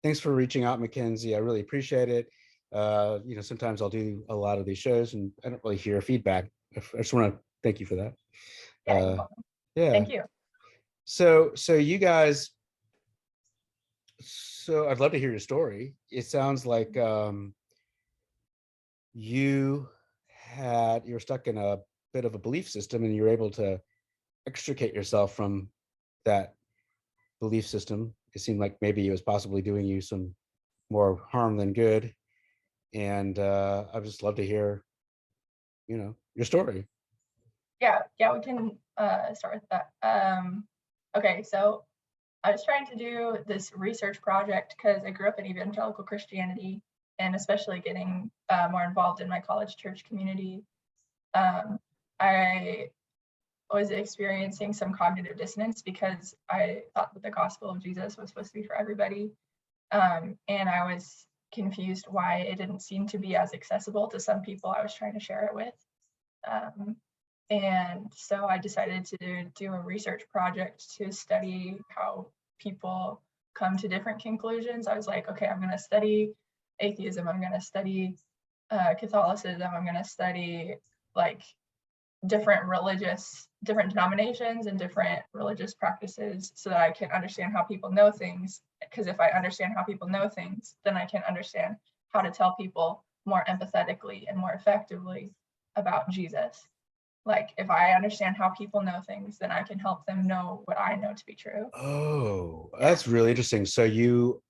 Thanks for reaching out, MacKenzie. I really appreciate it. Sometimes I'll do a lot of these shows and I don't really hear feedback. I just want to thank you for that. Yeah, you're welcome. Yeah. Thank you. So you guys, so I'd love to hear your story. It sounds like you were stuck in a bit of a belief system and you were able to extricate yourself from that belief system. It seemed like maybe it was possibly doing you some more harm than good. And I'd just love to hear, your story. Yeah, we can start with that. Okay, so I was trying to do this research project because I grew up in evangelical Christianity, and especially getting more involved in my college church community. I was experiencing some cognitive dissonance because I thought that the gospel of Jesus was supposed to be for everybody. And I was confused why it didn't seem to be as accessible to some people I was trying to share it with. And so I decided to do a research project to study how people come to different conclusions. I was like, okay, I'm going to study atheism. I'm going to study Catholicism. I'm going to study like different denominations and different religious practices so that I can understand how people know things. Because if I understand how people know things, then I can understand how to tell people more empathetically and more effectively about Jesus. Like if I understand how people know things, then I can help them know what I know to be true. Oh, that's really interesting. So you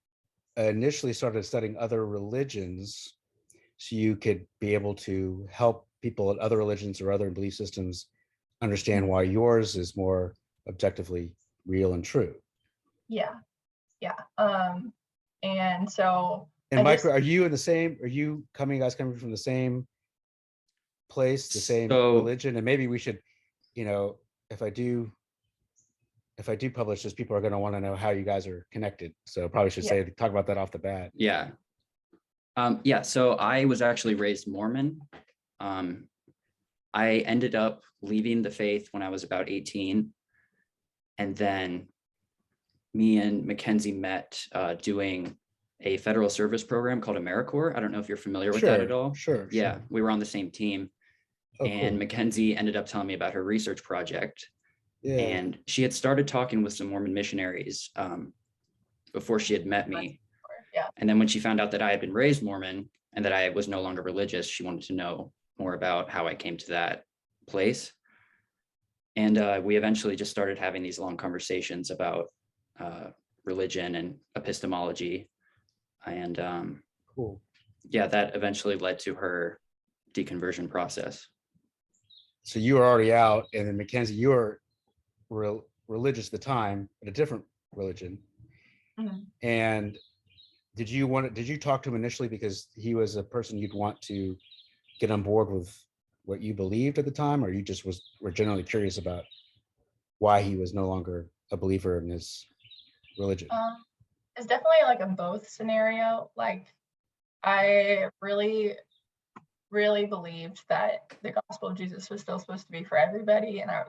initially started studying other religions so you could be able to help people in other religions or other belief systems understand why yours is more objectively real and true. Yeah. And so and Mike, are you guys coming from the same place, the same religion? And maybe we should, if I do publish this, people are going to want to know how you guys are connected. So probably should talk about that off the bat. Yeah. So I was actually raised Mormon. I ended up leaving the faith when I was about 18. And then me and MacKenzie met doing a federal service program called AmeriCorps. I don't know if you're familiar with that at all. Sure. We were on the same team. And cool. MacKenzie ended up telling me about her research project. Yeah. And she had started talking with some Mormon missionaries before she had met me. Yeah. And then when she found out that I had been raised Mormon and that I was no longer religious, she wanted to know more about how I came to that place. And we eventually just started having these long conversations about religion and epistemology. And cool. Yeah, that eventually led to her deconversion process. So you were already out, and then MacKenzie, you were religious at the time, but a different religion. Mm-hmm. And did you talk to him initially because he was a person you'd want to get on board with what you believed at the time, or you just were generally curious about why he was no longer a believer in his religion? It's definitely like a both scenario. Like I really believed that the gospel of Jesus was still supposed to be for everybody, and I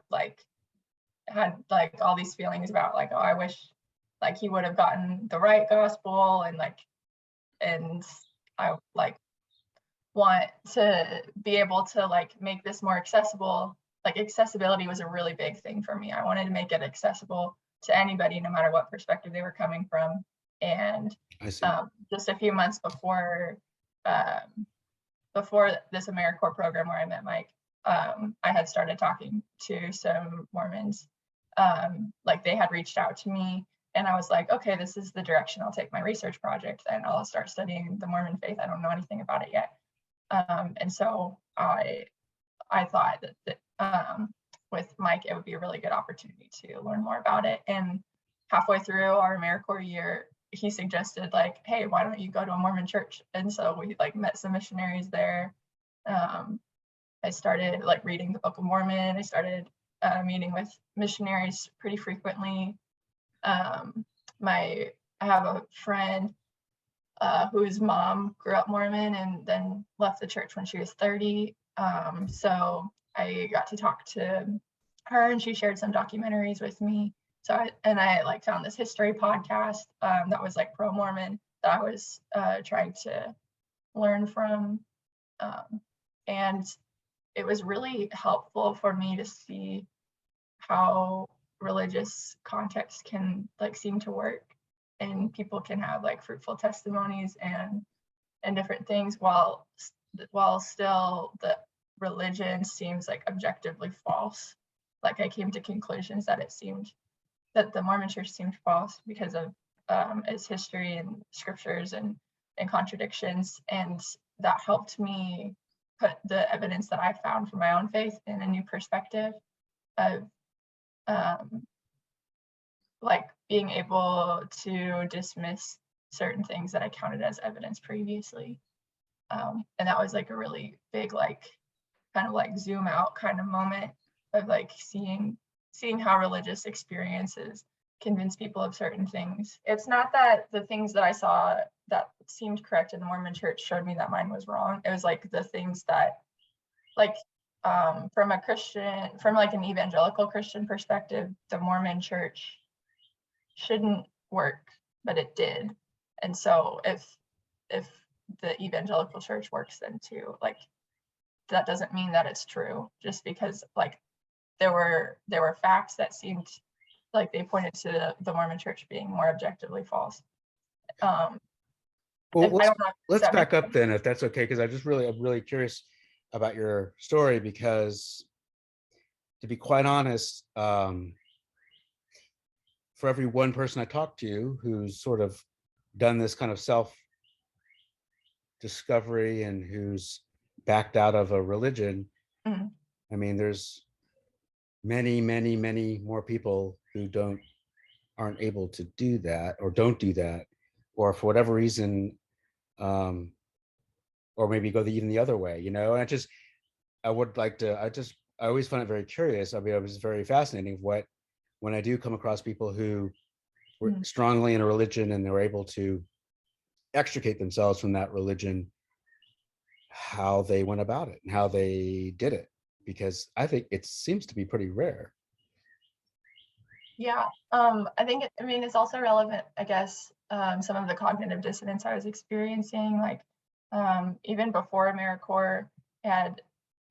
had all these feelings about oh, I wish he would have gotten the right gospel, and I want to be able to make this more accessible. Accessibility was a really big thing for me. I wanted to make it accessible to anybody, no matter what perspective they were coming from. And just a few months before this AmeriCorps program where I met Mike, I had started talking to some Mormons. They had reached out to me, and I was like, okay, this is the direction I'll take my research project, and I'll start studying the Mormon faith. I don't know anything about it yet. And so I thought that with Mike, it would be a really good opportunity to learn more about it. And halfway through our AmeriCorps year, he suggested hey, why don't you go to a Mormon church? And so we met some missionaries there. I started reading the Book of Mormon. I started meeting with missionaries pretty frequently. I have a friend whose mom grew up Mormon and then left the church when she was 30. So I got to talk to her, and she shared some documentaries with me. So I found this history podcast that was pro-Mormon, that I was trying to learn from. And it was really helpful for me to see how religious context can like seem to work, and people can have like fruitful testimonies and different things while still the religion seems like objectively false. Like I came to conclusions that it seemed that the Mormon church seemed false because of its history and scriptures and contradictions, and that helped me put the evidence that I found for my own faith in a new perspective of like being able to dismiss certain things that I counted as evidence previously. And that was like a really big, like kind of like zoom out kind of moment of like seeing how religious experiences convince people of certain things. It's not that the things that I saw that seemed correct in the Mormon church showed me that mine was wrong. It was like the things that like from like an evangelical Christian perspective, the Mormon church shouldn't work, but it did. And so if the evangelical church works, then too, like that doesn't mean that it's true, just because like there were facts that seemed like they pointed to the Mormon church being more objectively false. Well, let's back up then, if that's okay, because I'm really curious about your story, because to be quite honest, for every one person I talk to who's sort of done this kind of self-discovery and who's backed out of a religion, Mm-hmm. I mean, there's many, many, many more people who aren't able to do that, or don't do that, or for whatever reason, or maybe go even the other way, you know. And I always find it very curious. I mean, it was very fascinating when I do come across people who were strongly in a religion and they were able to extricate themselves from that religion, how they went about it and how they did it, because I think it seems to be pretty rare. Yeah, I think it's also relevant, I guess, some of the cognitive dissonance I was experiencing, like even before AmeriCorps, had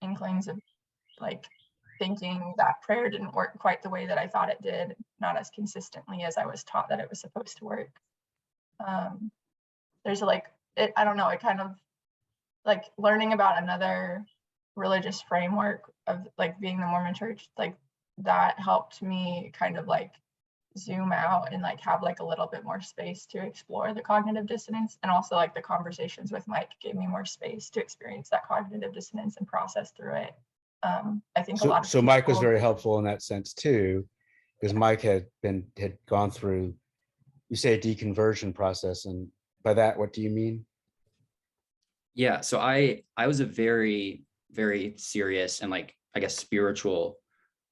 inklings of like thinking that prayer didn't work quite the way that I thought it did, not as consistently as I was taught that it was supposed to work. There's like, I don't know, it kind of like learning about another religious framework of like being the Mormon church, like that helped me kind of like zoom out and like have like a little bit more space to explore the cognitive dissonance. And also like the conversations with Mike gave me more space to experience that cognitive dissonance and process through it. I think a lot of so Mike was very helpful in that sense too, because Mike had gone through, you say, a deconversion process, and by that, what do you mean? Yeah, so I was a very, very serious and like, I guess, spiritual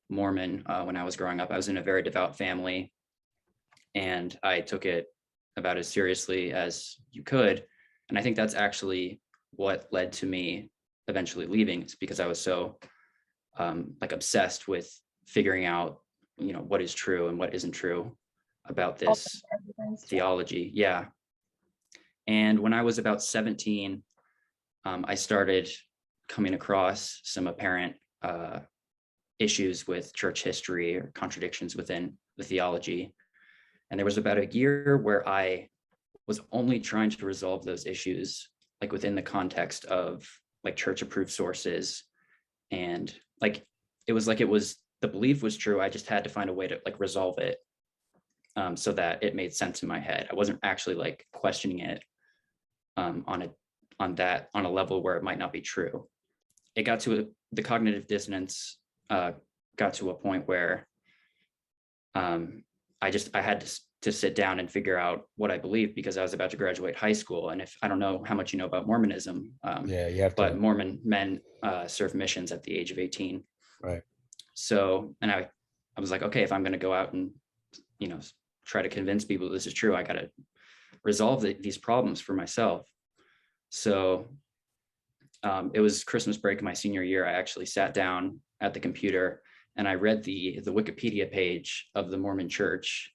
Mormon when I was growing up. I was in a very devout family, and I took it about as seriously as you could. And I think that's actually what led to me eventually leaving. It's because I was so like obsessed with figuring out, you know, what is true and what isn't true about this theology. Yeah. And when I was about 17, I started coming across some apparent issues with church history or contradictions within the theology. And there was about a year where I was only trying to resolve those issues, like within the context of like church approved sources. And like, it was the belief was true. I just had to find a way to like resolve it so that it made sense in my head. I wasn't actually like questioning it on a level where it might not be true. It got to the cognitive dissonance got to a point where I had to sit down and figure out what I believe, because I was about to graduate high school. And I don't know how much you know about Mormonism, yeah, you have to. But Mormon men serve missions at the age of 18. Right. So, and I was like, okay, if I'm going to go out and, you know, try to convince people this is true, I got to resolve these problems for myself. So it was Christmas break my senior year. I actually sat down at the computer and I read the Wikipedia page of the Mormon Church,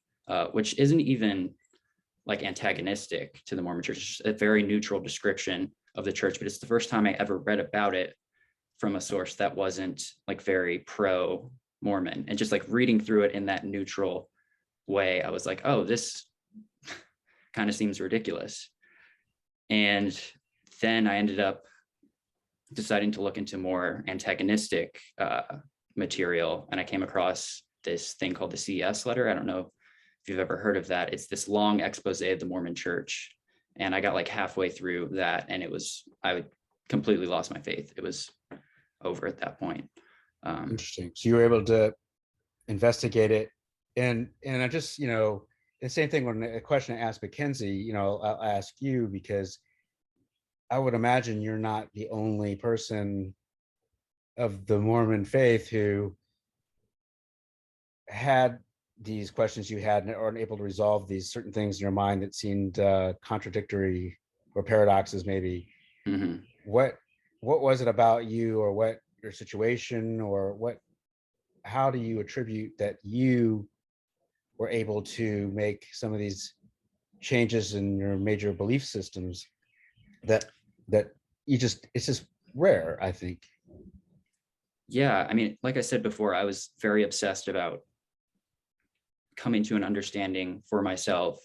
which isn't even like antagonistic to the Mormon church. It's just a very neutral description of the church, but it's the first time I ever read about it from a source that wasn't like very pro Mormon. And just like reading through it in that neutral way, I was like, oh, this kind of seems ridiculous. And then I ended up deciding to look into more antagonistic material. And I came across this thing called the CES letter. I don't know if you've ever heard of that. It's this long expose of the Mormon church. And I got like halfway through that, and I completely lost my faith. It was over at that point. Interesting. So you were able to investigate it. And I just, the same thing when a question I asked MacKenzie, I'll ask you, because I would imagine you're not the only person of the Mormon faith who had these questions you had and aren't able to resolve these certain things in your mind that seemed contradictory or paradoxes maybe. Mm-hmm. What was it about you, or what your situation, or how do you attribute that you were able to make some of these changes in your major belief systems that it's just rare, I think. Yeah, I mean, like I said before, I was very obsessed about coming to an understanding for myself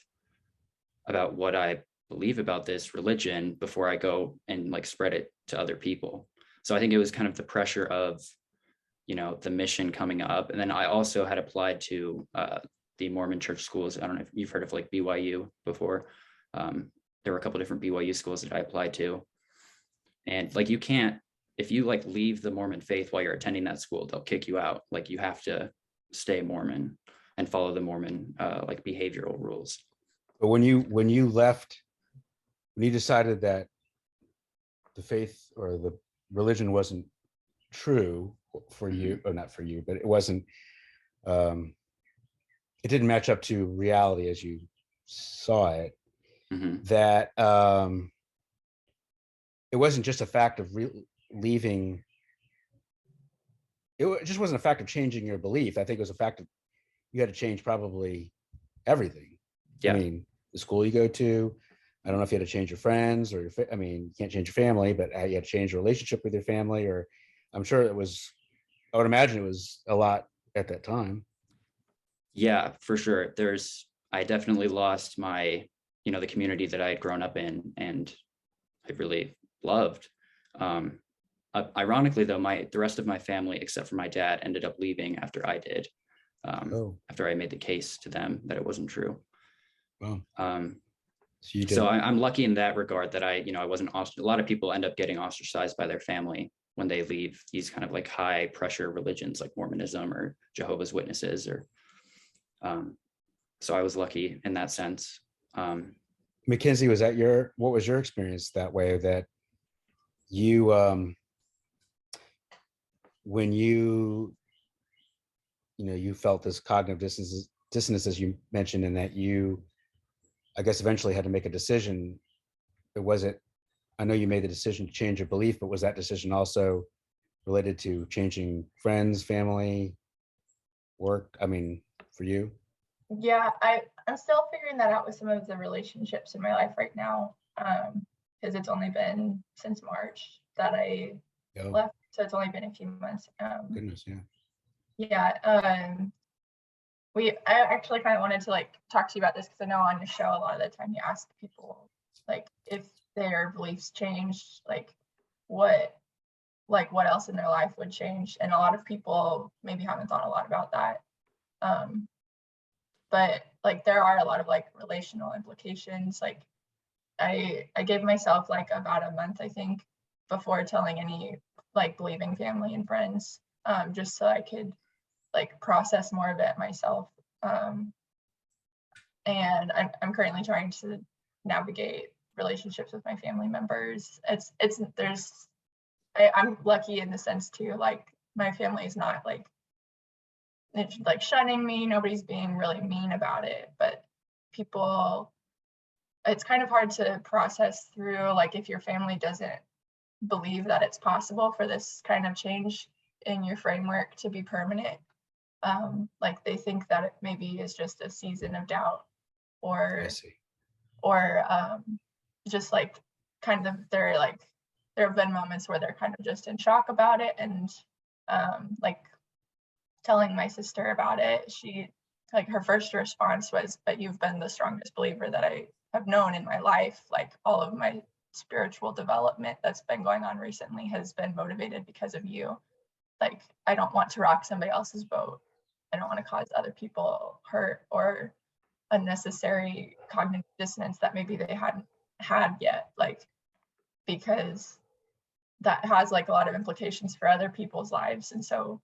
about what I believe about this religion before I go and like spread it to other people. So I think it was kind of the pressure of, the mission coming up. And then I also had applied to the Mormon church schools. I don't know if you've heard of like BYU before. There were a couple different BYU schools that I applied to. And like, you can't, if you like leave the Mormon faith while you're attending that school, they'll kick you out. Like, you have to stay Mormon and follow the Mormon like behavioral rules. But when you left, when you decided that the faith or the religion wasn't true for you, or not for you, but it wasn't, it didn't match up to reality as you saw it, that it wasn't just a fact of leaving. It just wasn't a fact of changing your belief. I think it was a fact of you had to change probably everything. Yeah. I mean, the school you go to, I don't know if you had to change your friends or you can't change your family, but you had to change your relationship with your family, or I'm sure I would imagine it was a lot at that time. Yeah, for sure. I definitely lost my, the community that I had grown up in and I really loved. Ironically though, the rest of my family, except for my dad, ended up leaving after I did. After I made the case to them that it wasn't true. Wow. So I'm lucky in that regard that I wasn't a lot of people end up getting ostracized by their family when they leave these kind of like high pressure religions like Mormonism or Jehovah's Witnesses, or so I was lucky in that sense. MacKenzie, what was your experience that way, that you when you felt this cognitive dissonance, as you mentioned, and that you, I guess, eventually had to make a decision? I know you made the decision to change your belief, but was that decision also related to changing friends, family, work? I mean, for you? Yeah, I'm still figuring that out with some of the relationships in my life right now, because it's only been since March that I left, so it's only been a few months. Goodness, yeah. Yeah, I actually kind of wanted to like talk to you about this, because I know on your show a lot of the time you ask people like if their beliefs changed, like what else in their life would change, and a lot of people maybe haven't thought a lot about that. But like there are a lot of like relational implications. Like I gave myself like about a month, I think, before telling any like believing family and friends, just so I could like process more of it myself. And I'm currently trying to navigate relationships with my family members. I'm lucky in the sense too, like my family is not like it's like shunning me. Nobody's being really mean about it, but people, it's kind of hard to process through, like if your family doesn't believe that it's possible for this kind of change in your framework to be permanent. Like they think that it maybe is just a season of doubt, or or just like kind of there have been moments where they're kind of just in shock about it. And like telling my sister about it, she, like, her first response was, but you've been the strongest believer that I have known in my life. Like, all of my spiritual development that's been going on recently has been motivated because of you. Like, I don't want to rock somebody else's boat. I don't want to cause other people hurt or unnecessary cognitive dissonance that maybe they hadn't had yet, like, because that has like a lot of implications for other people's lives. And so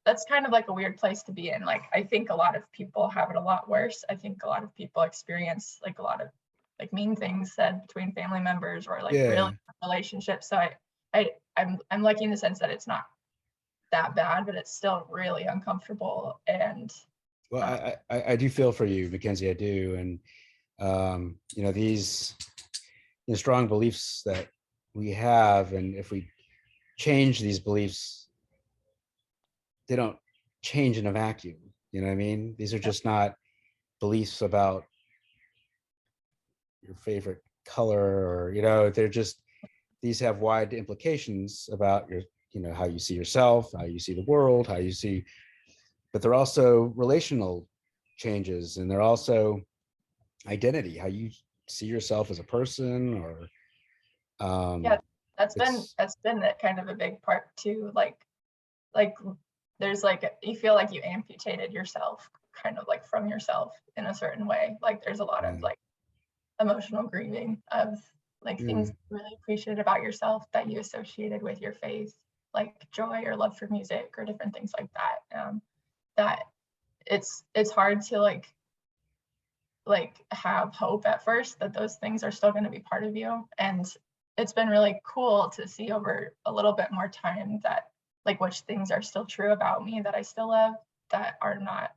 that's kind of like a weird place to be in. Like, I think a lot of people have it a lot worse. I think a lot of people experience like a lot of like mean things said between family members or like really relationships. So I'm lucky in the sense that it's not that bad, but it's still really uncomfortable. And well, I do feel for you, MacKenzie, I do. And you know, these strong beliefs that we have, and if we change these beliefs, they don't change in a vacuum. You know what I mean? These are just not beliefs about your favorite color, or, you know, they're just, these have wide implications about your, you know, how you see yourself, how you see the world, how you see, but they're also relational changes, and they're also identity, how you see yourself as a person, or yeah, that's been that kind of a big part too. Like there's like, you feel like you amputated yourself kind of like from yourself in a certain way. Like, there's a lot of like emotional grieving of like things you really appreciated about yourself that you associated with your faith, like joy or love for music or different things like that. That it's hard to like have hope at first that those things are still going to be part of you. And it's been really cool to see over a little bit more time that like which things are still true about me that I still love, that are not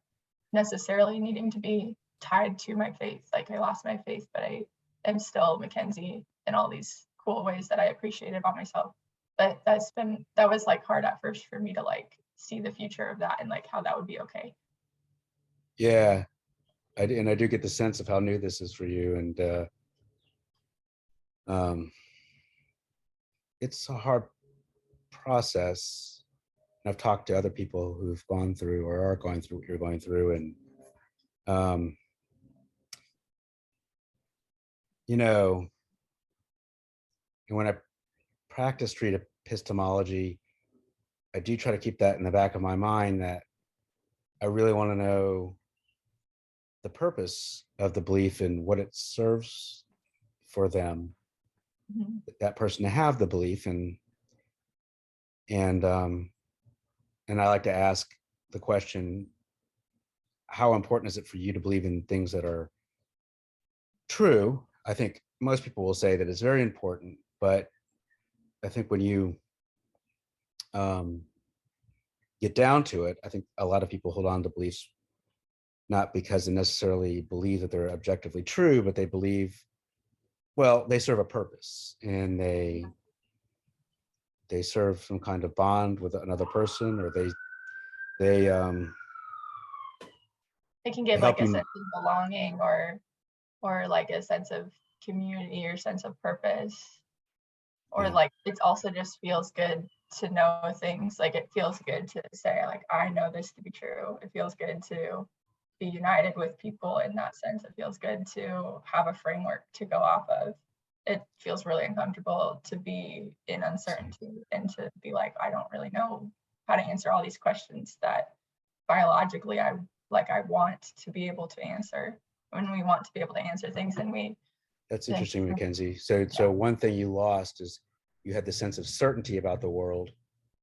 necessarily needing to be tied to my faith. Like, I lost my faith, but I am still MacKenzie in all these cool ways that I appreciate about myself. But that was like hard at first for me to like see the future of that and like how that would be okay. Yeah, I do get the sense of how new this is for you. And it's a hard process. And I've talked to other people who've gone through or are going through what you're going through. And you know, and when I practice street epistemology, I do try to keep that in the back of my mind, that I really want to know the purpose of the belief and what it serves for them, that person to have the belief. And I like to ask the question, how important is it for you to believe in things that are true? I think most people will say that it's very important, but I think when you get down to it, I think a lot of people hold on to beliefs not because they necessarily believe that they're objectively true, but they believe, well, they serve a purpose, and they serve some kind of bond with another person, or they can give help like a you. sense of belonging or like a sense of community or sense of purpose, or like it also just feels good to know things. Like, it feels good to say like, I know this to be true. It feels good to be united with people in that sense. It feels good to have a framework to go off of. It feels really uncomfortable to be in uncertainty and to be like, I don't really know how to answer all these questions that biologically I want to be able to answer. When we want to be able to answer things, and That's interesting, MacKenzie. So one thing you lost is you had the sense of certainty about the world,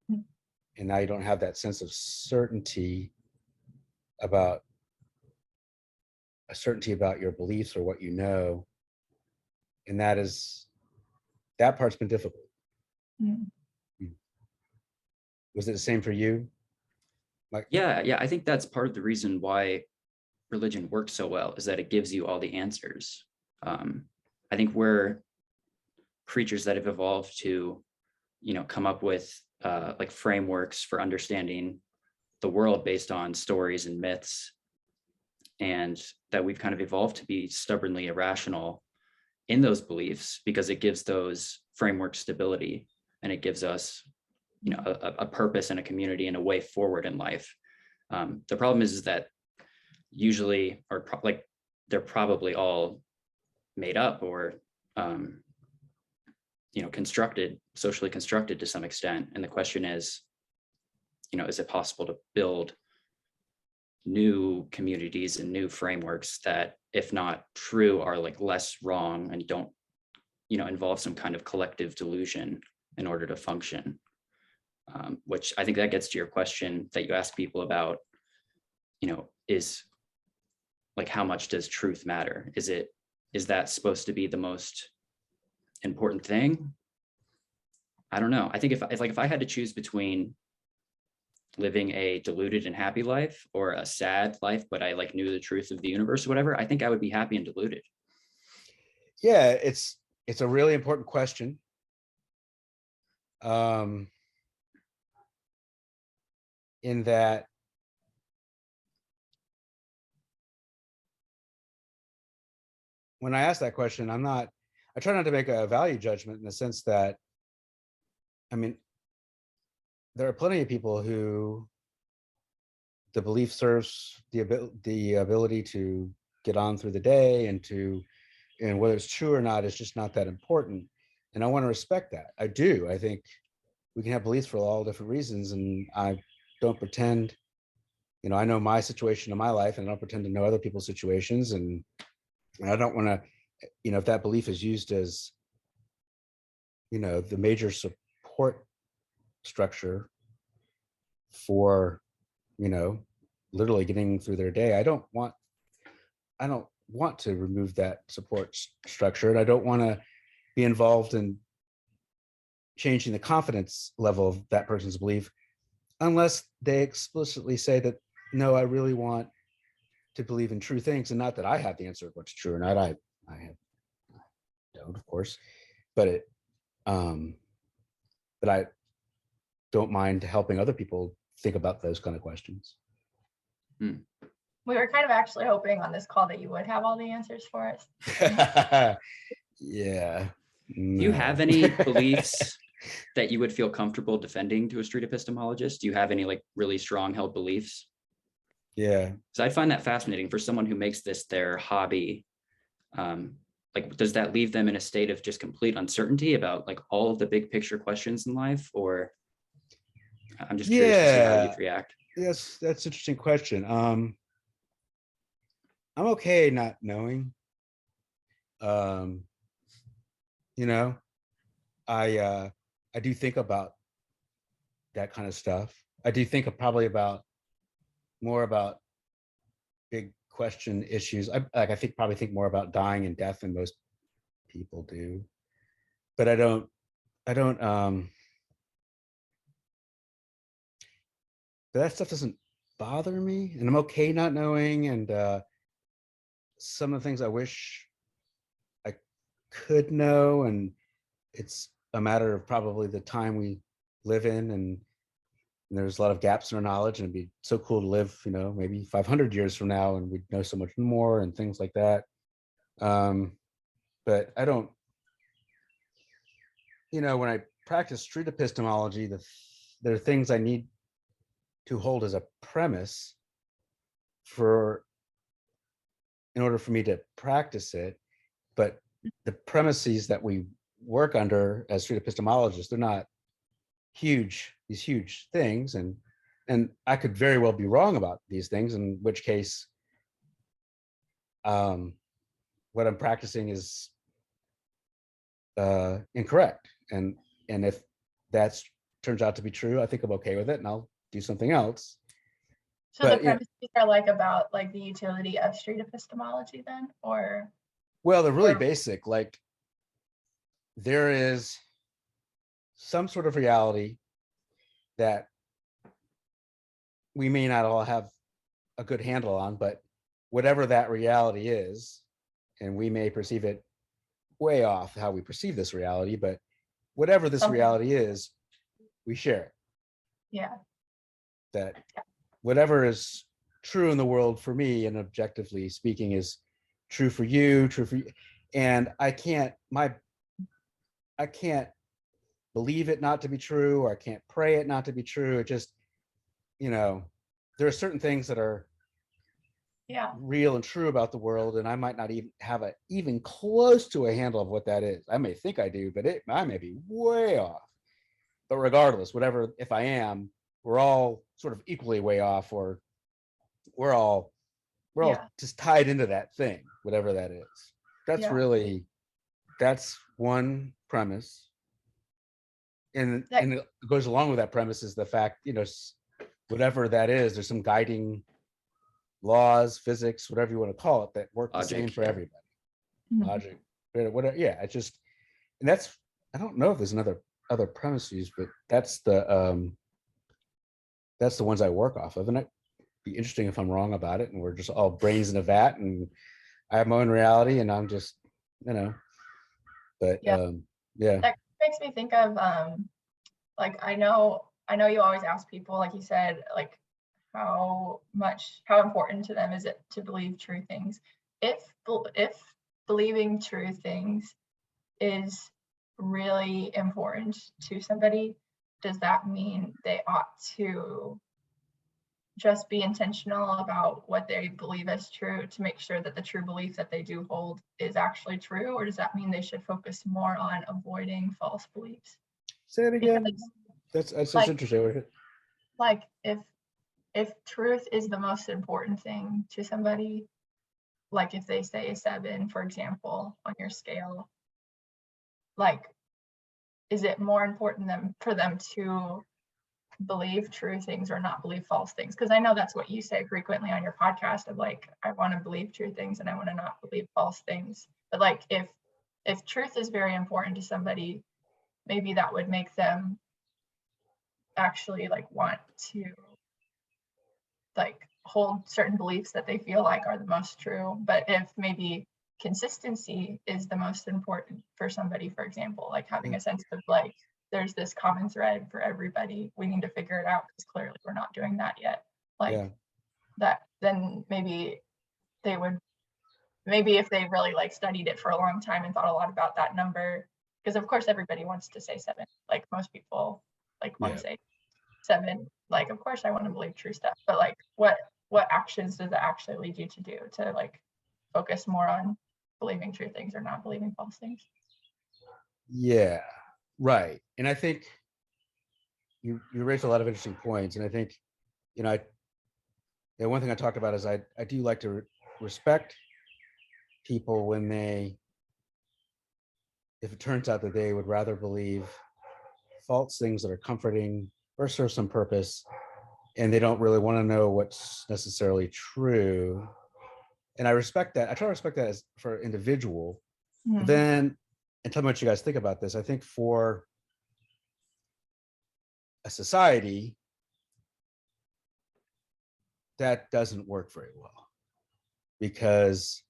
and now you don't have that sense of certainty about your beliefs or what you know. And that part's been difficult. Was it the same for you? Yeah, I think that's part of the reason why religion works so well, is that it gives you all the answers. I think we're creatures that have evolved to, come up with like frameworks for understanding the world based on stories and myths. And that we've kind of evolved to be stubbornly irrational in those beliefs, because it gives those frameworks stability, and it gives us, you know, a purpose and a community and a way forward in life. The problem is that usually, or like they're probably all made up or you know, constructed, socially constructed to some extent. And the question is, you know, is it possible to build new communities and new frameworks that, if not true, are like less wrong and don't, you know, involve some kind of collective delusion in order to function? Which I think that gets to your question that you ask people about, you know, is like, how much does truth matter? Is that supposed to be the most important thing? I don't know. I think if I had to choose between living a deluded and happy life or a sad life, but I like knew the truth of the universe or whatever, I think I would be happy and deluded. Yeah, it's a really important question. In that when I ask that question, I try not to make a value judgment in the sense that, I mean, there are plenty of people who the belief serves the ability to get on through the day, and whether it's true or not is just not that important. And I want to respect that. I do. I think we can have beliefs for all different reasons, and I don't pretend, you know, I know my situation in my life, and I don't pretend to know other people's situations, and I don't want to, you know, if that belief is used as, you know, the major support structure for, you know, literally getting through their day, I don't want to remove that support structure, and I don't want to be involved in changing the confidence level of that person's belief unless they explicitly say that, no, I really want to believe in true things. And not that I have the answer of what's true or not. I don't, of course, but but I don't mind helping other people think about those kind of questions. We were kind of actually hoping on this call that you would have all the answers for us. Yeah. No. Do you have any beliefs that you would feel comfortable defending to a street epistemologist? Do you have any like really strong held beliefs? Yeah. So I find that fascinating for someone who makes this their hobby. Like, does that leave them in a state of just complete uncertainty about like all of the big picture questions in life? Or I'm just curious to see how you'd react. Yes, that's an interesting question. I'm okay not knowing. You know, I do think about that kind of stuff. I do think probably more about big question issues. I probably think more about dying and death than most people do. But I don't but that stuff doesn't bother me, and I'm okay not knowing. And some of the things I wish I could know, and it's a matter of probably the time we live in, and there's a lot of gaps in our knowledge, and it'd be so cool to live, you know, maybe 500 years from now, and we'd know so much more and things like that. But I don't, you know, when I practice street epistemology, there are things I need to hold as a premise in order for me to practice it. But the premises that we work under as street epistemologists, they're not these huge things, and I could very well be wrong about these things, in which case what I'm practicing is incorrect, and if that turns out to be true, I think I'm okay with it, and I'll do something else. So the premises are like about like the utility of street epistemology then, or? Well, they're really basic. Like, there is some sort of reality that we may not all have a good handle on, but whatever that reality is, and we may perceive it way off how we perceive this reality, but whatever this reality is, we share it. Yeah. That whatever is true in the world for me, and objectively speaking, is true for you, and I can't believe it not to be true, or I can't pray it not to be true. It just, there are certain things that are real and true about the world, and I might not even have even close to a handle of what that is. I may think I do, but I may be way off. But regardless, whatever, if I am, we're all sort of equally way off, or we're all just tied into that thing, whatever that is. That's one premise. And it goes along with that premise is the fact, whatever that is, there's some guiding laws, physics, whatever you want to call it, that work the same for everybody. Logic, whatever. Yeah, it just, and that's, I don't know if there's other premises, but that's the ones I work off of. And it'd be interesting if I'm wrong about it, and we're just all brains in a vat, and I have my own reality, and I'm just, but yeah. That makes me think of like, I know you always ask people, like you said, like how important to them is it to believe true things. If believing true things is really important to somebody, does that mean they ought to just be intentional about what they believe as true to make sure that the true belief that they do hold is actually true? Or does that mean they should focus more on avoiding false beliefs? Say it again. That's just interesting. Like if truth is the most important thing to somebody, like if they say a 7, for example, on your scale, like, is it more important for them to believe true things or not believe false things? Because I know that's what you say frequently on your podcast of like, I want to believe true things and I want to not believe false things. But like, if truth is very important to somebody, maybe that would make them actually like want to like hold certain beliefs that they feel like are the most true. But if maybe consistency is the most important for somebody, for example, like having a sense of like, there's this common thread for everybody, we need to figure it out because clearly we're not doing that yet. Like that, then maybe they would, if they really like studied it for a long time and thought a lot about that number, because of course everybody wants to say 7, like most people like want to say 7, like of course I want to believe true stuff, but like what actions does it actually lead you to do to like focus more on believing true things or not believing false things? Yeah, right. And I think you raised a lot of interesting points, and I think one thing I talked about is I do like to respect people when if it turns out that they would rather believe false things that are comforting or serve some purpose, and they don't really want to know what's necessarily true. And I respect that. I try to respect that as for an individual. But then, and tell me what you guys think about this. I think for a society, that doesn't work very well, because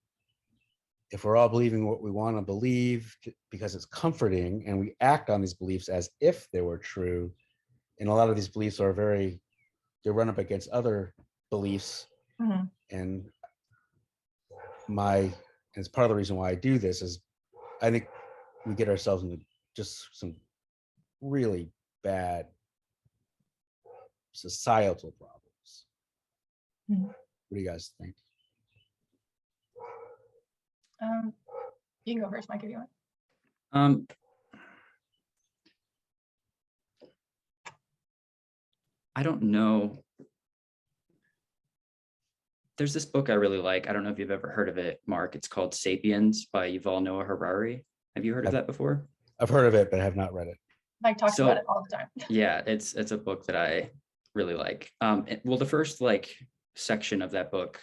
if we're all believing what we want to believe because it's comforting, and we act on these beliefs as if they were true, and a lot of these beliefs are they run up against other beliefs. And it's part of the reason why I do this is I think we get ourselves into just some really bad societal problems. What do you guys think? You can go first, Mike, if you want. I don't know. There's this book I really like. I don't know if you've ever heard of it, Mark. It's called Sapiens by Yuval Noah Harari. Have you heard of that before? I've heard of it, but I have not read it. Mike talks about it all the time. Yeah, it's a book that I really like. Well, the first like section of that book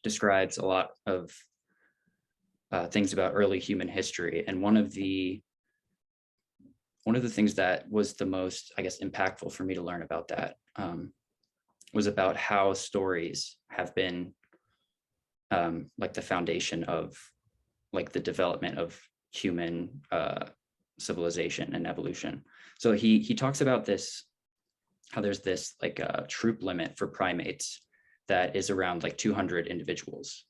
describes a lot of things about early human history, and one of the things that was the most, I guess, impactful for me to learn about that was about how stories have been like the foundation of like the development of human civilization and evolution. So he talks about this how there's this like a troop limit for primates that is around like 200 individuals.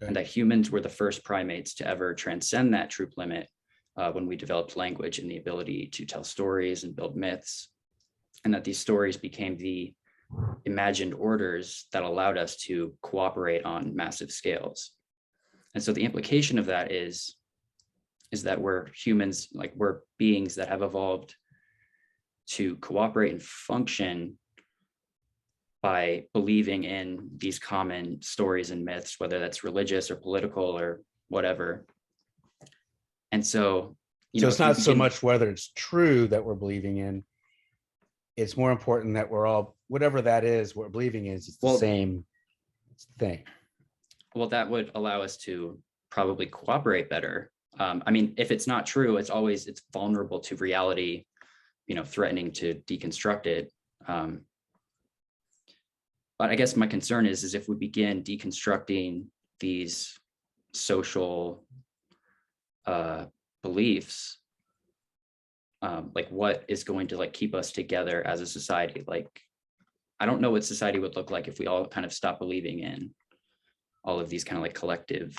Okay. And that humans were the first primates to ever transcend that troop limit when we developed language and the ability to tell stories and build myths. And that these stories became the imagined orders that allowed us to cooperate on massive scales. And so the implication of that is that we're humans, like we're beings that have evolved to cooperate and function by believing in these common stories and myths, whether that's religious or political or whatever. And so, so it's not so much whether it's true that we're believing in, it's more important that we're all, whatever that is, we're believing is, it's the same thing. Well, that would allow us to probably cooperate better. I mean, if it's not true, it's vulnerable to reality, threatening to deconstruct it. But I guess my concern is if we begin deconstructing these social beliefs, like what is going to like keep us together as a society? Like, I don't know what society would look like if we all kind of stop believing in all of these kind of like collective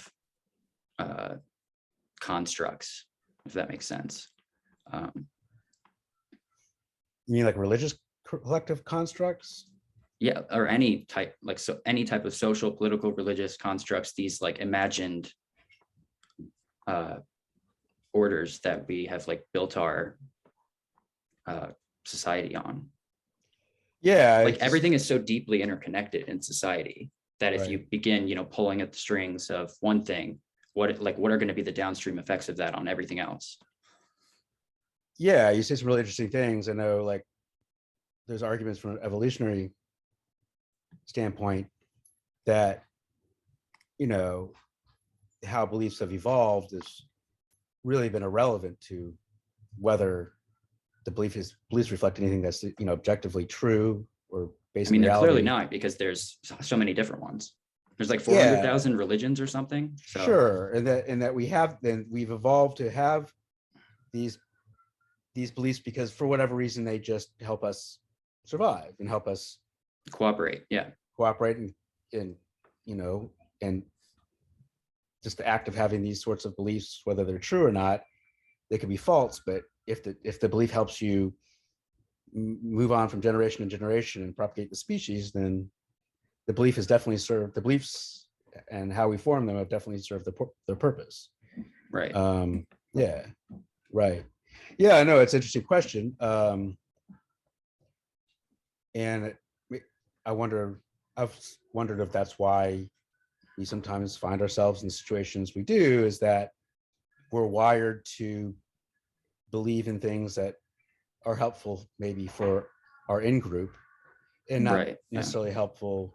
constructs, if that makes sense. You mean like religious collective constructs? Yeah, or any type, like any type of social, political, religious constructs, these like imagined orders that we have like built our society on. Yeah, like everything is so deeply interconnected in society that if you begin, pulling at the strings of one thing, what are going to be the downstream effects of that on everything else? Yeah, you say some really interesting things. I know, like, there's arguments from an evolutionary standpoint that, how beliefs have evolved has really been irrelevant to whether the beliefs reflect anything that's, objectively true or based on reality. They're clearly not, because there's so many different ones. There's like 400,000 religions or something. So. Sure, and that we've evolved to have these beliefs because for whatever reason they just help us survive and help us cooperate. Yeah, cooperate and and just the act of having these sorts of beliefs, whether they're true or not, they could be false. But if the belief helps you move on from generation to generation and propagate the species, then the belief has definitely served, the beliefs and how we form them have definitely served their purpose. Right. Yeah. Right. Yeah, I know, it's an interesting question. And I've wondered if that's why we sometimes find ourselves in situations we do, is that we're wired to believe in things that are helpful maybe for our in-group and not necessarily helpful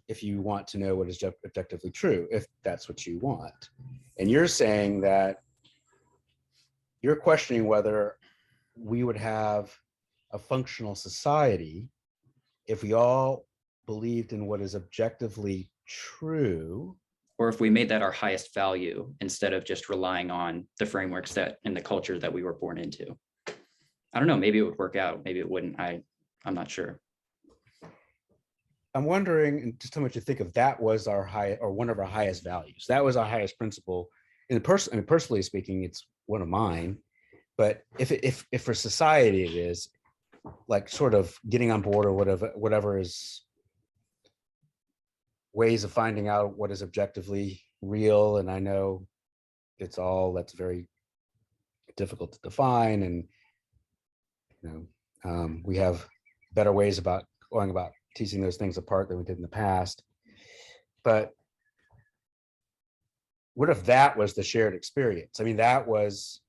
if you want to know what is objectively true, if that's what you want. And you're saying that you're questioning whether we would have a functional society if we all believed in what is objectively true, or if we made that our highest value instead of just relying on the frameworks that in the culture that we were born into. I don't know, maybe it would work out, maybe it wouldn't. I'm not sure. I'm wondering just how much you think of that was our high, or one of our highest values. That was our highest principle. Personally speaking, it's one of mine. But if for society it is, like sort of getting on board or whatever is ways of finding out what is objectively real. And I know that's very difficult to define. And, we have better ways about going about teasing those things apart than we did in the past. But what if that was the shared experience? I mean, that's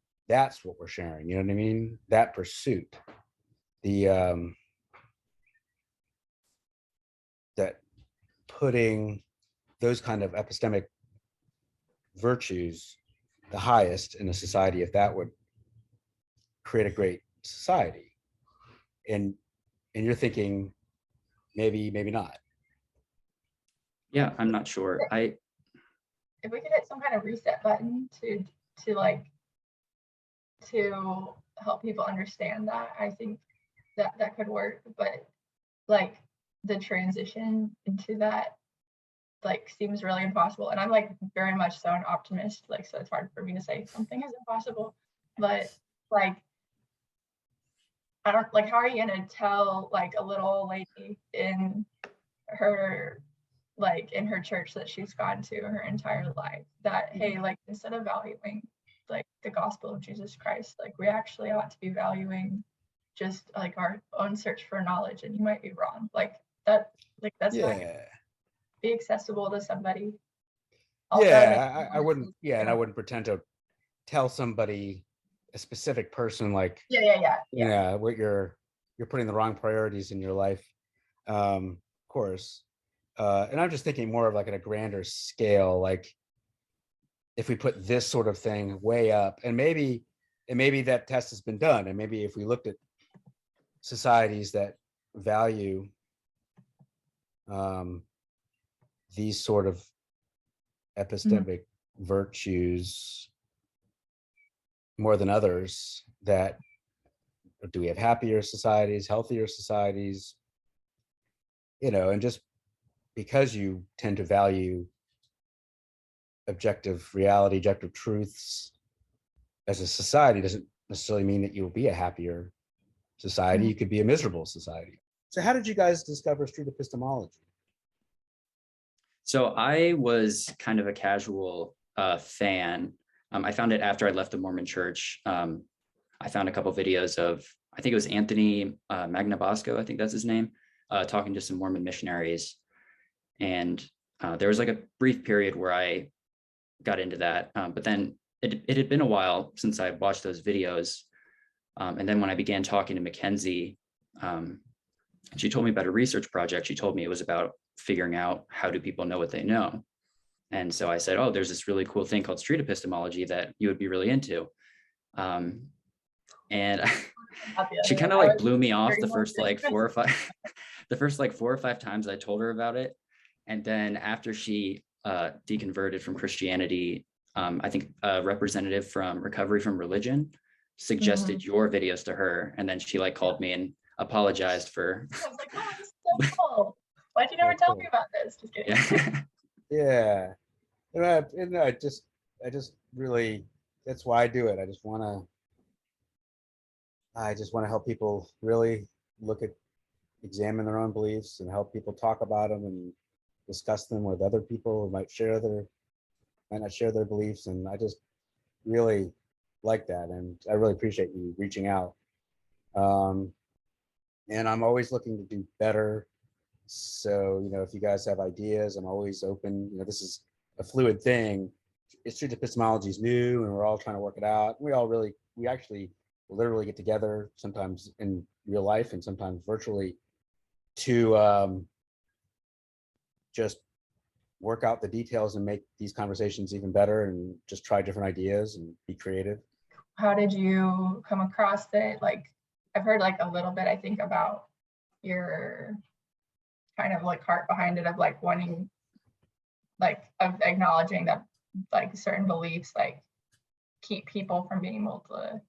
what we're sharing. You know what I mean? That pursuit, that putting those kind of epistemic virtues the highest in a society, if that would create a great society. And you're thinking maybe not. Yeah, I'm not sure. If we could hit some kind of reset button to help people understand that, I think that could work, but like the transition into that like seems really impossible. And I'm like very much so an optimist, like, so it's hard for me to say something is impossible, but like I don't like, how are you gonna tell like a little lady in her like in her church that she's gone to her entire life that, hey, like instead of valuing like the gospel of Jesus Christ, like we actually ought to be valuing just like our own search for knowledge, and you might be wrong, like that, like that's not Yeah. be accessible to somebody. I wouldn't, and I wouldn't pretend to tell somebody, a specific person, like, yeah. what you're putting the wrong priorities in your life. Of course. And I'm just thinking more of like at a grander scale, like if we put this sort of thing way up, and maybe that test has been done, and maybe if we looked at societies that value these sort of epistemic virtues more than others, that do we have happier societies, healthier societies, and just because you tend to value objective reality, objective truths as a society doesn't necessarily mean that you'll be a happier society. You could be a miserable society. So how did you guys discover street epistemology? So I was kind of a casual fan. I found it after I left the Mormon church. I found a couple videos of, I think it was Anthony Magnabosco, I think that's his name, talking to some Mormon missionaries. And there was like a brief period where I got into that, but then it had been a while since I watched those videos. And then when I began talking to MacKenzie, she told me about a research project. She told me it was about figuring out how do people know what they know. And so I said, oh, there's this really cool thing called street epistemology that you would be really into. And she kind of like blew me off the first like 4 or 5, the first like 4 or 5 times I told her about it. And then after she deconverted from Christianity, I think a representative from Recovery from Religion suggested your videos to her. And then she like called me and apologized for. I was like, oh, this is so cool. Why'd you never tell me about this? Just kidding. Yeah. And I just really, that's why I do it. I just want to help people really examine their own beliefs and help people talk about them and discuss them with other people who might not share their beliefs. And I just really like that. And I really appreciate you reaching out. And I'm always looking to do better. So, if you guys have ideas, I'm always open. This is a fluid thing. Street epistemology is new and we're all trying to work it out. We actually literally get together sometimes in real life and sometimes virtually to just work out the details and make these conversations even better and just try different ideas and be creative. How did you come across it? Like, I've heard like a little bit, I think, about your kind of like heart behind it of like wanting, like, of acknowledging that like certain beliefs like keep people from being able to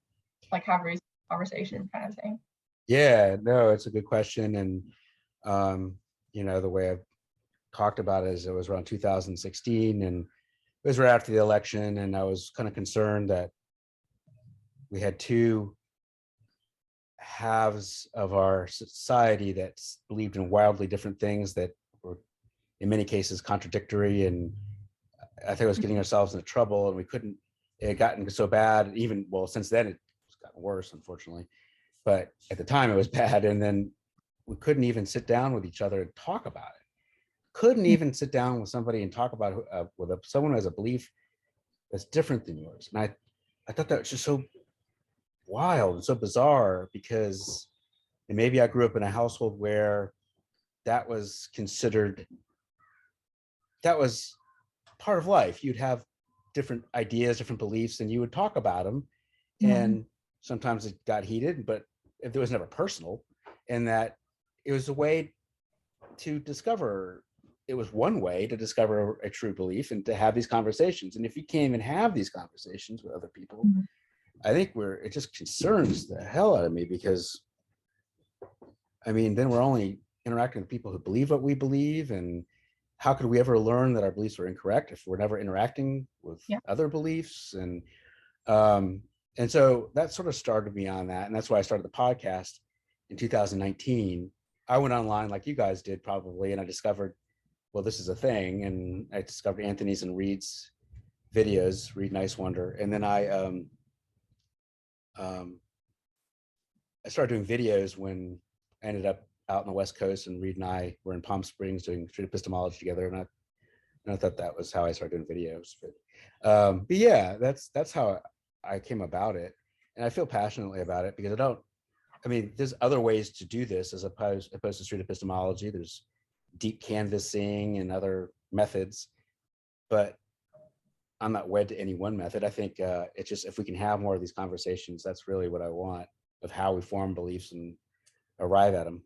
like have conversations kind of thing. Yeah, no, it's a good question. And the way I've talked about it is it was around 2016 and it was right after the election, and I was kind of concerned that we had two halves of our society that believed in wildly different things that were in many cases contradictory, and I think it was getting ourselves into trouble, and it had gotten so bad, since then it's gotten worse, unfortunately, but at the time it was bad. And then we couldn't even sit down with each other and talk about it. Couldn't even sit down with somebody and talk about someone who has a belief that's different than yours. And I thought that was just so wild and so bizarre, because maybe I grew up in a household where that was part of life. You'd have different ideas, different beliefs, and you would talk about them. And sometimes it got heated, but it was never personal. And that it was a way to discover, it was one way to discover a true belief and to have these conversations. And if you can't even have these conversations with other people, I think it just concerns the hell out of me, because I mean, then we're only interacting with people who believe what we believe. And how could we ever learn that our beliefs are incorrect if we're never interacting with Yeah. other beliefs? And so that sort of started me on that. And that's why I started the podcast in 2019. I went online like you guys did probably, and I discovered, well, this is a thing. And I discovered Anthony's and Reed's videos, Reed Nice Wonder. And then I started doing videos when I ended up out on the West Coast, and Reed and I were in Palm Springs doing street epistemology together. And I thought that was how I started doing videos. But yeah, that's how I came about it. And I feel passionately about it because I mean, there's other ways to do this as opposed to street epistemology. There's deep canvassing and other methods, but I'm not wed to any one method. I think it's just, if we can have more of these conversations, that's really what I want, of how we form beliefs and arrive at them.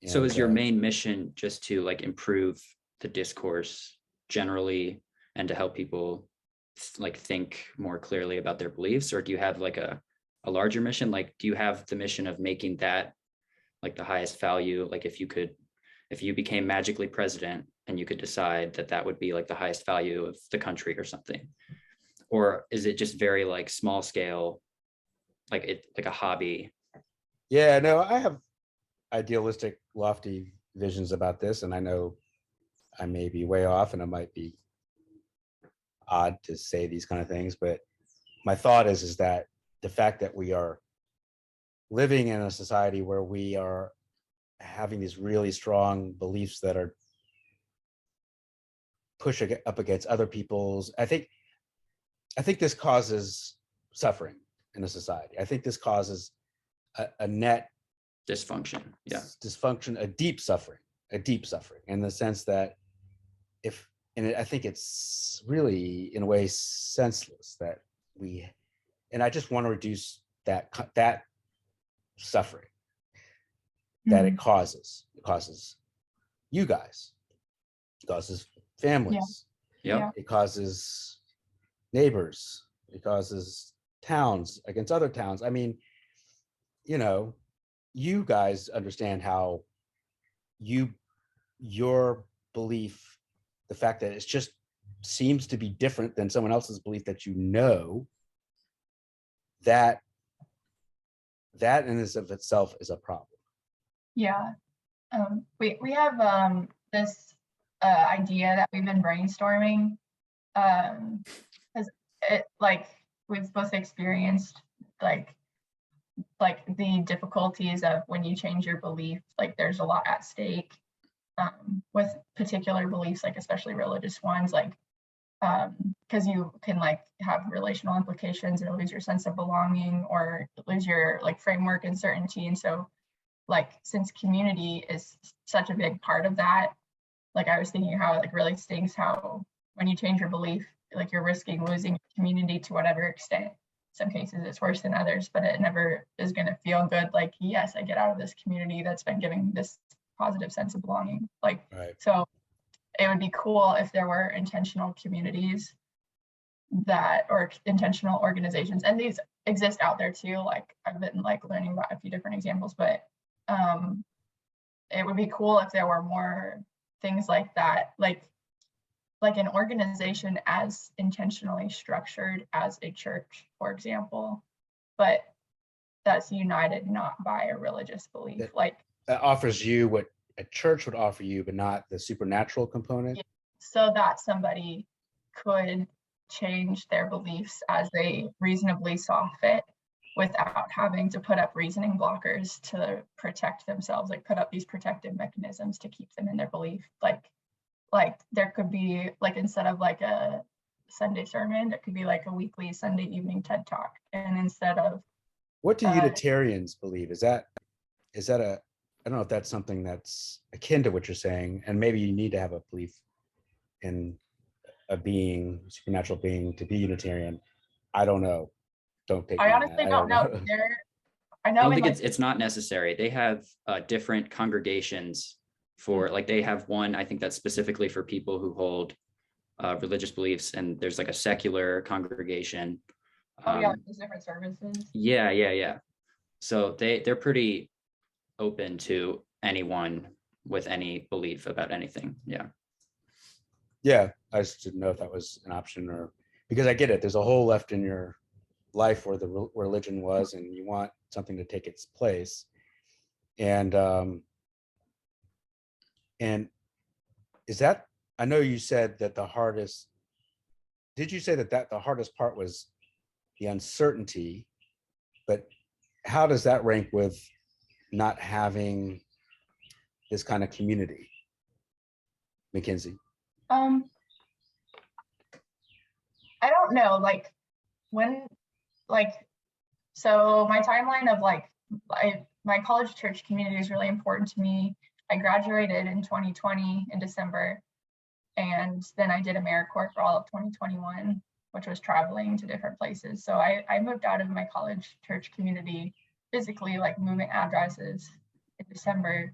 So is your main mission just to like improve the discourse generally and to help people like think more clearly about their beliefs, or do you have like a larger mission? Like, do you have the mission of making that like the highest value? Like if you became magically president and you could decide that that would be like the highest value of the country or something, or is it just very like small scale, like a hobby? Yeah, no, I have idealistic, lofty visions about this, and I know I may be way off, and it might be odd to say these kind of things, but my thought is that the fact that we are living in a society where we are having these really strong beliefs that are pushing up against other people's, I think this causes suffering in a society. I think this causes a net Dysfunction. Yeah. dysfunction, a deep suffering in the sense that I think it's really in a way senseless that and I just want to reduce that suffering that it causes. It causes you guys, it causes families, Yeah. it causes neighbors, it causes towns against other towns. I mean, you guys understand how your belief, the fact that it just seems to be different than someone else's belief that that in this of itself is a problem. Yeah. We have this idea that we've been brainstorming, because we've both experienced like the difficulties of when you change your belief, like there's a lot at stake with particular beliefs, like especially religious ones, like because you can like have relational implications and lose your sense of belonging or lose your like framework and certainty. And so like since community is such a big part of that, like I was thinking how it like really stinks how when you change your belief, like you're risking losing your community to whatever extent. Some cases it's worse than others, but it never is going to feel good. Like, yes, I get out of this community that's been giving this positive sense of belonging. Like, right. So it would be cool if there were intentional communities or intentional organizations, and these exist out there too. Like I've been like learning about a few different examples, but it would be cool if there were more things like that, like an organization as intentionally structured as a church, for example, but that's united not by a religious belief. That offers you what a church would offer you, but not the supernatural component. Yeah, so that somebody could change their beliefs as they reasonably saw fit without having to put up reasoning blockers to protect themselves, like put up these protective mechanisms to keep them in their belief. Like there could be like, instead of like a Sunday sermon, it could be like a weekly Sunday evening TED Talk. And instead of what do Unitarians believe? Is that I don't know if that's something that's akin to what you're saying, and maybe you need to have a belief in a being, supernatural being, to be Unitarian. I don't know. Don't take. I honestly don't know. I know. I don't think it's not necessary. They have different congregations for like, they have one, I think that's specifically for people who hold religious beliefs, and there's like a secular congregation. There's different services. Yeah. So they're pretty open to anyone with any belief about anything. Yeah. Yeah, I just didn't know if that was an option, or because I get it. There's a hole left in your life where the religion was, and you want something to take its place. And is that, I know you said that the hardest, did you say that the hardest part was the uncertainty, but how does that rank with not having this kind of community, MacKenzie? I don't know, like when, like, so my timeline of like, my college church community is really important to me. I graduated in 2020 in December, and then I did AmeriCorps for all of 2021, which was traveling to different places. So I moved out of my college church community physically, like moving addresses in December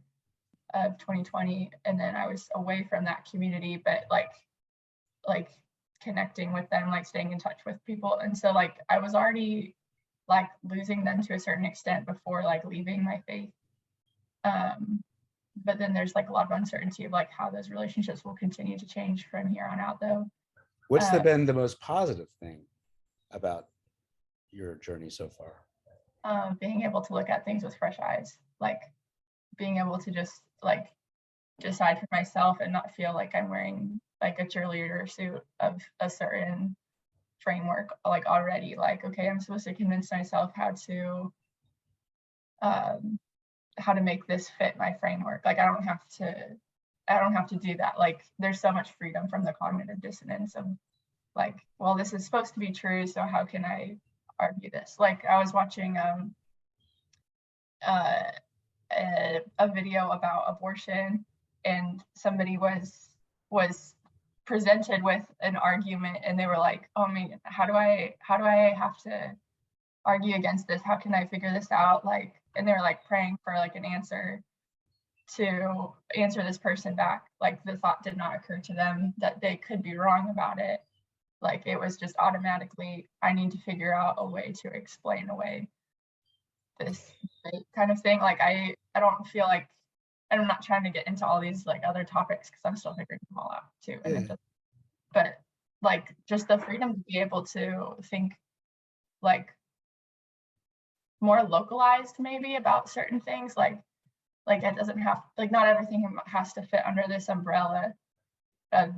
of 2020. And then I was away from that community, but like connecting with them, like staying in touch with people. And so like I was already like losing them to a certain extent before like leaving my faith. But then there's like a lot of uncertainty of like how those relationships will continue to change from here on out though. What's been the most positive thing about your journey so far? Being able to look at things with fresh eyes, like being able to just like decide for myself and not feel like I'm wearing like a cheerleader suit of a certain framework, like already, like, okay, I'm supposed to convince myself how to make this fit my framework. Like I don't have to do that. Like there's so much freedom from the cognitive dissonance of like, well, this is supposed to be true, so how can I argue this? Like I was watching a video about abortion, and somebody was presented with an argument, and they were like, oh man, how do I have to argue against this? How can I figure this out? Like, and they were like praying for like an answer to answer this person back. Like the thought did not occur to them that they could be wrong about it. Like it was just automatically, I need to figure out a way to explain away this kind of thing. Like I don't feel like, and I'm not trying to get into all these like other topics because I'm still figuring them all out too. And it just, but like just the freedom to be able to think like more localized maybe about certain things, like it doesn't have, like not everything has to fit under this umbrella of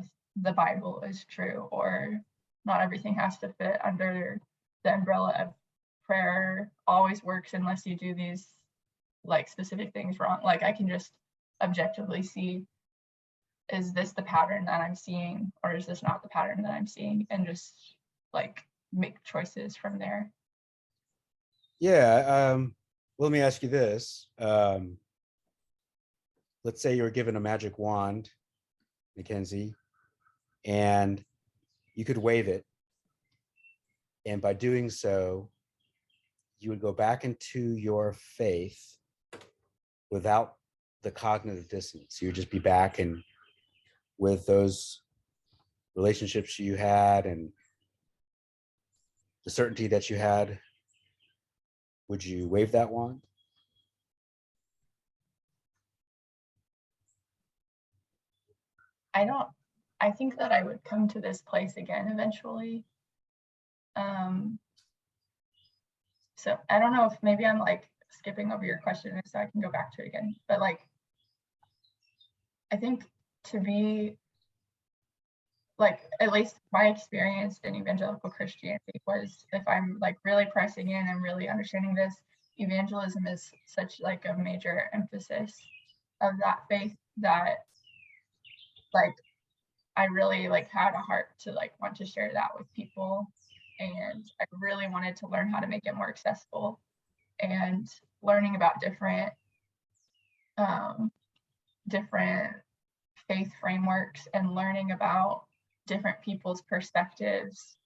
the Bible is true, or not everything has to fit under the umbrella of prayer always works unless you do these like specific things wrong. Like I can just objectively see, is this the pattern that I'm seeing, or is this not the pattern that I'm seeing, and just like make choices from there. Yeah. Well, let me ask you this. Let's say you were given a magic wand, MacKenzie, and you could wave it. And by doing so, you would go back into your faith without the cognitive dissonance. You would just be back and with those relationships you had and the certainty that you had. Would you wave that wand? I think that I would come to this place again eventually. So I don't know if maybe I'm like skipping over your question so I can go back to it again, but like, I think to be like, at least my experience in evangelical Christianity was, if I'm like really pressing in and really understanding this, evangelism is such like a major emphasis of that faith that like I really like had a heart to like want to share that with people, and I really wanted to learn how to make it more accessible, and learning about different faith frameworks and learning about different people's perspectives.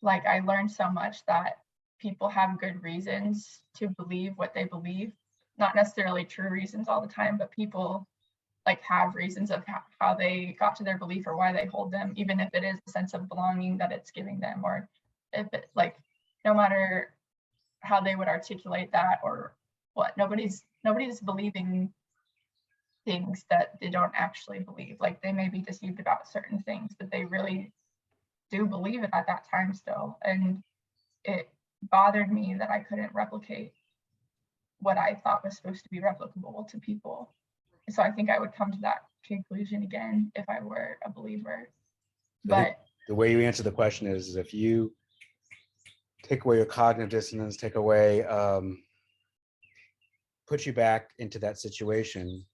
Like I learned so much that people have good reasons to believe what they believe, not necessarily true reasons all the time, but people like have reasons of how they got to their belief or why they hold them, even if it is a sense of belonging that it's giving them, or if it like, no matter how they would articulate that or what nobody's believing things that they don't actually believe. Like they may be deceived about certain things, but they really do believe it at that time still. And it bothered me that I couldn't replicate what I thought was supposed to be replicable to people. So I think I would come to that conclusion again if I were a believer. But the way you answer the question is if you take away your cognitive dissonance, take away, put you back into that situation,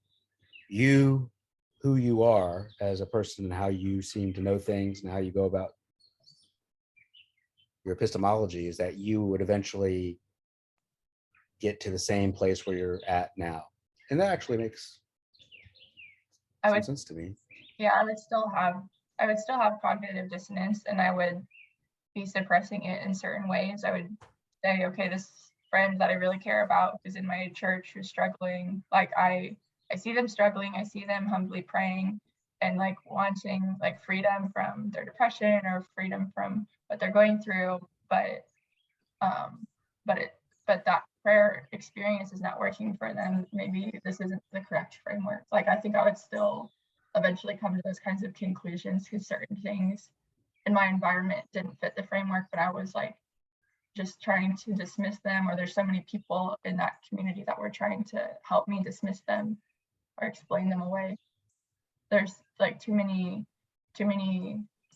who you are as a person and how you seem to know things and how you go about your epistemology, is that you would eventually get to the same place where you're at now. And that actually makes some sense to me. Yeah, I would still have cognitive dissonance, and I would be suppressing it in certain ways. I would say, okay, this friend that I really care about is in my church who's struggling. Like I see them struggling, I see them humbly praying and like wanting like freedom from their depression or freedom from what they're going through, but that prayer experience is not working for them. Maybe this isn't the correct framework. Like I think I would still eventually come to those kinds of conclusions because certain things in my environment didn't fit the framework, but I was like just trying to dismiss them, or there's so many people in that community that were trying to help me dismiss them or explain them away. There's like too many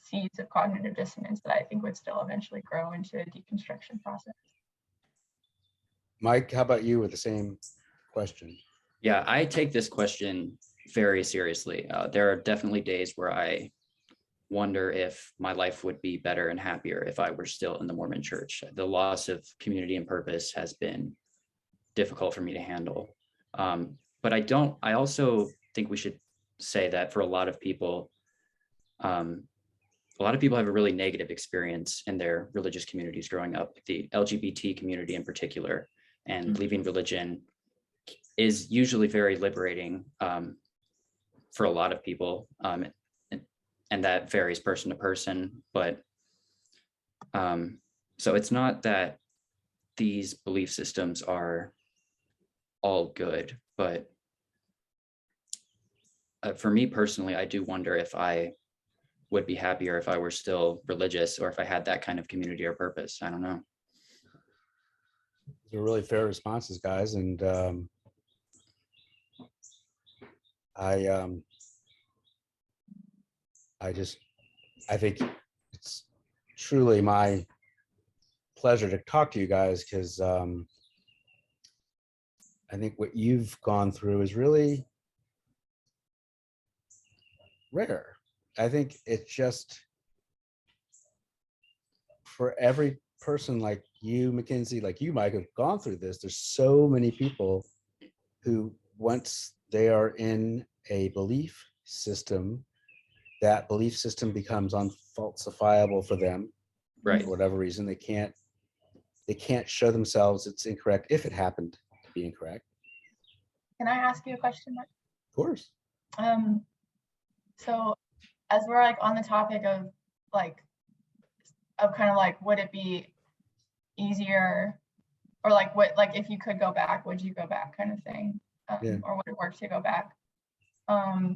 seeds of cognitive dissonance that I think would still eventually grow into a deconstruction process. Mike, how about you with the same question? Yeah, I take this question very seriously. There are definitely days where I wonder if my life would be better and happier if I were still in the Mormon church. The loss of community and purpose has been difficult for me to handle. But I also think we should say that for a lot of people have a really negative experience in their religious communities growing up, the LGBT community in particular, and leaving religion is usually very liberating for a lot of people. And that varies person to person, but so it's not that these belief systems are all good, but for me personally, I do wonder if I would be happier if I were still religious or if I had that kind of community or purpose. I don't know. Those are really fair responses, guys. And I think it's truly my pleasure to talk to you guys because I think what you've gone through is really rare. I think it's just for every person like you, MacKenzie, like you, Mike, have gone through this. There's so many people who, once they are in a belief system, that belief system becomes unfalsifiable for them. Right. For whatever reason, they can't show themselves it's incorrect if it happened to be incorrect. Can I ask you a question, Mark? Of course. So as we're like on the topic of kind of like, would it be easier, or like what, like if you could go back, would you go back kind of thing? Yeah. Or would it work to go back?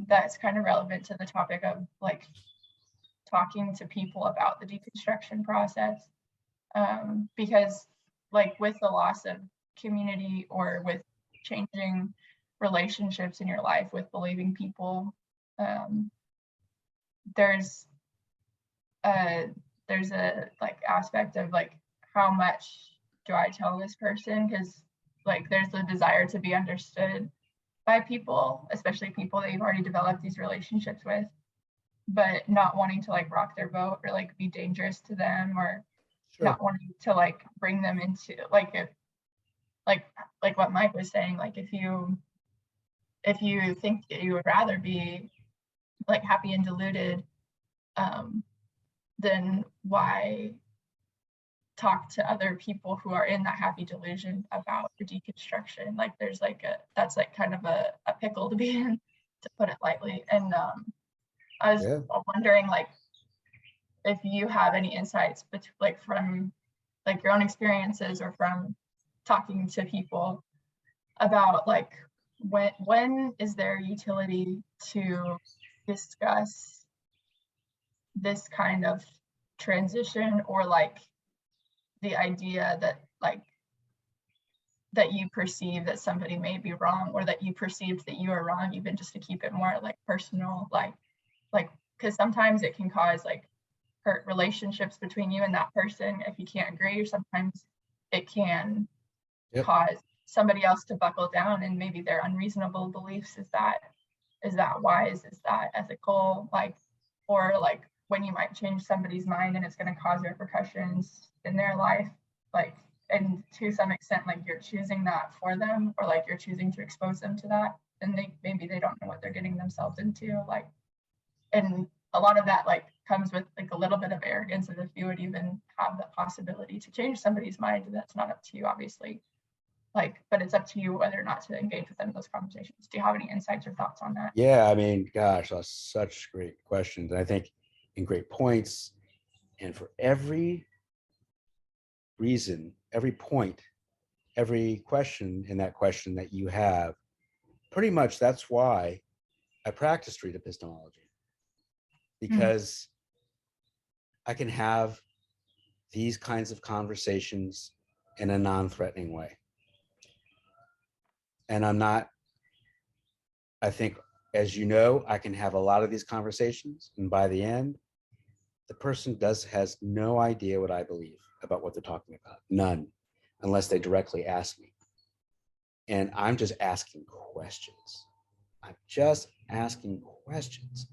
That's kind of relevant to the topic of like talking to people about the deconstruction process. Because like with the loss of community or with changing relationships in your life with believing people, there's a like aspect of like, how much do I tell this person? Because like there's a desire to be understood by people, especially people that you've already developed these relationships with, but not wanting to like rock their boat or like be dangerous to them, or not wanting to like bring them into like, if like what Mike was saying, like if you think that you would rather be like happy and deluded, then why talk to other people who are in that happy delusion about the deconstruction? Like there's like that's like kind of a pickle to be in, to put it lightly. And I was wondering like if you have any insights like from like your own experiences or from talking to people about like when is there utility to discuss this kind of transition, or like the idea that like that you perceive that somebody may be wrong, or that you perceived that you are wrong, even just to keep it more like personal, like because sometimes it can cause like hurt relationships between you and that person if you can't agree, or sometimes it can cause somebody else to buckle down, and maybe their unreasonable beliefs. Is that wise? Is that ethical? Like, or like when you might change somebody's mind and it's going to cause repercussions in their life, like, and to some extent, like you're choosing that for them, or like you're choosing to expose them to that, and maybe they don't know what they're getting themselves into, like, and a lot of that like comes with like a little bit of arrogance, as if you would even have the possibility to change somebody's mind. And that's not up to you, obviously, like, but it's up to you whether or not to engage with them in those conversations. Do you have any insights or thoughts on that? Yeah, I mean, gosh, that's such great questions. And I think in great points, and for every reason, every point, every question in that question that you have, pretty much that's why I practice street epistemology, because I can have these kinds of conversations in a non-threatening way. And I think, as you know, I can have a lot of these conversations, and by the end, the person has no idea what I believe about what they're talking about. None, unless they directly ask me. And I'm just asking questions. I'm just asking questions.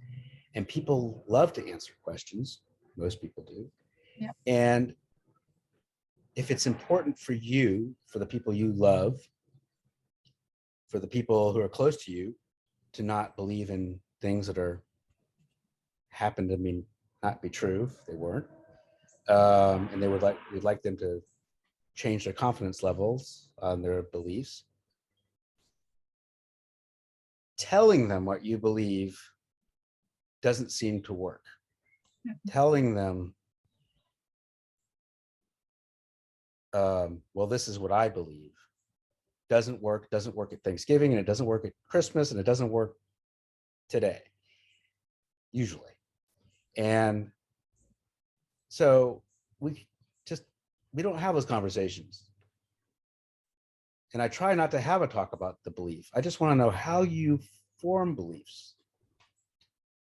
And people love to answer questions. Most people do. Yeah. And if it's important for you, for the people you love, for the people who are close to you, to not believe in things that happen to not be true if they weren't, and we'd like them to change their confidence levels on their beliefs, telling them what you believe doesn't seem to work. Telling them, well, this is what I believe, doesn't work at Thanksgiving, and it doesn't work at Christmas, and it doesn't work today, usually. And so we don't have those conversations. And I try not to have a talk about the belief. I just want to know how you form beliefs.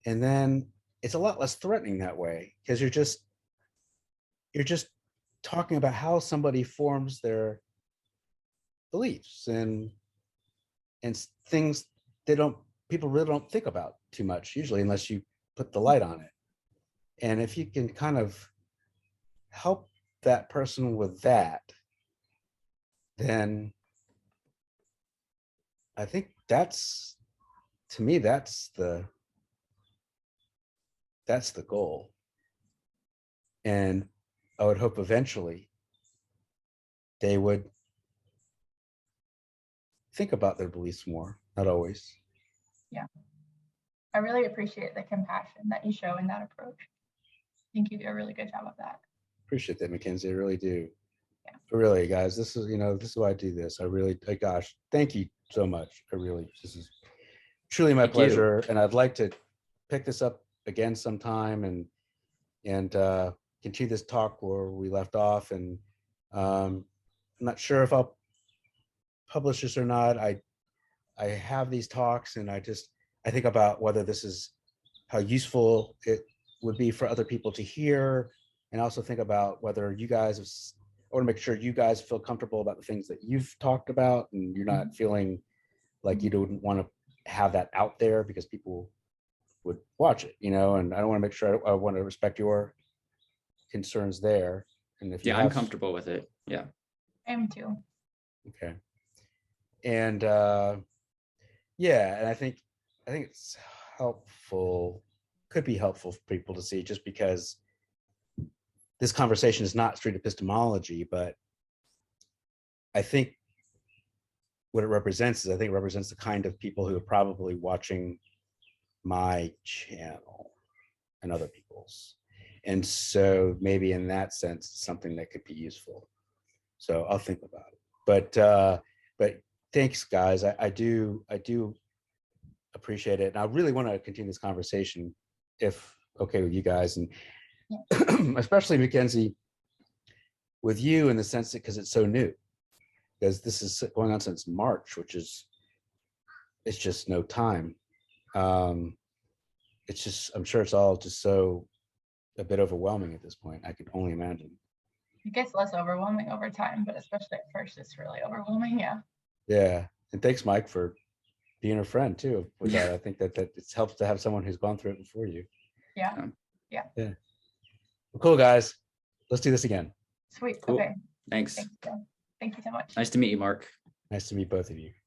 And then it's a lot less threatening that way, because you're just talking about how somebody forms their beliefs and things people really don't think about too much usually, unless you put the light on it. And if you can kind of help that person with that, then I think that's the goal. And I would hope eventually they would think about their beliefs more, not always. Yeah. I really appreciate the compassion that you show in that approach. I think you do a really good job of that. Appreciate that, MacKenzie. I really do. Yeah. Really, guys, this is why I do this. Gosh, thank you so much. This is truly my pleasure. And I'd like to pick this up again sometime and continue this talk where we left off. And I'm not sure if I'll publish this or not. I have these talks, and I think about whether this is how useful it would be for other people to hear, and also think about whether you guys I want to make sure you guys feel comfortable about the things that you've talked about, and you're not feeling like you don't want to have that out there because people would watch it, and I want to make sure I want to respect your concerns there. And if I'm comfortable with it. Yeah. I am too. Okay. And and I think it's helpful, could be helpful for people to see, just because this conversation is not street epistemology, but I think what it represents is, it represents the kind of people who are probably watching my channel and other people's. And so maybe in that sense, it's something that could be useful. So I'll think about it. But thanks, guys. I do appreciate it. And I really want to continue this conversation if okay with you guys. And especially MacKenzie, with you in the sense that because it's so new, because this is going on since March, which is, it's just no time. It's just, I'm sure it's all just so a bit overwhelming at this point. I could only imagine. It gets less overwhelming over time, but especially at first, it's really overwhelming. Yeah. Yeah. And thanks, Mike, for being a friend too with that. I think that it's helps to have someone who's gone through it before you. Yeah. Yeah. Well, cool, guys. Let's do this again. Sweet. Cool. Okay. Thanks. Thank you. Thank you so much. Nice to meet you, Mark. Nice to meet both of you.